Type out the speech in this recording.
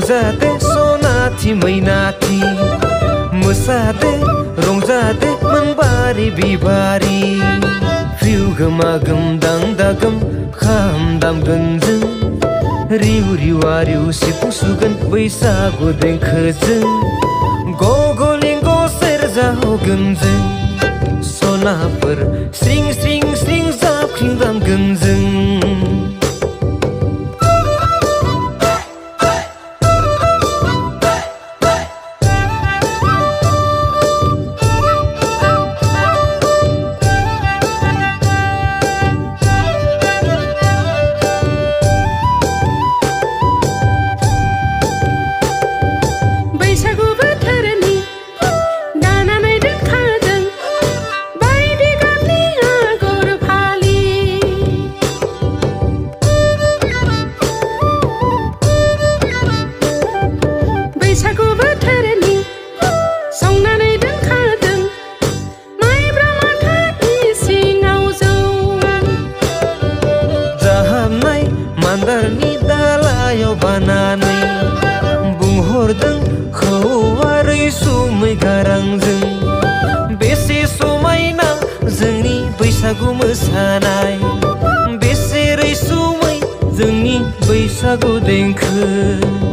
रंजादे सनाथि मैनाथि मोसादे रंजादे मोनबारि बिबारि फ्रिउ गोमागोम दांदागोम खाम दामगोन जों रिउ रिवारिउ सिफुं सुगोन बैसागु देंखोजों गगलिंग सेरजा हगोन जों सनाफोर स्रिं स्रिं स्रिं जाबख्रिं दामगोन जों मान्दारनि दालायाव बानानै बुंहरदों खौवा रैसुमै गारांजों बेसे समायना जोंनि बैसागु मोसानाय बेसे रैसुमै जोंनि बैसागु देंखो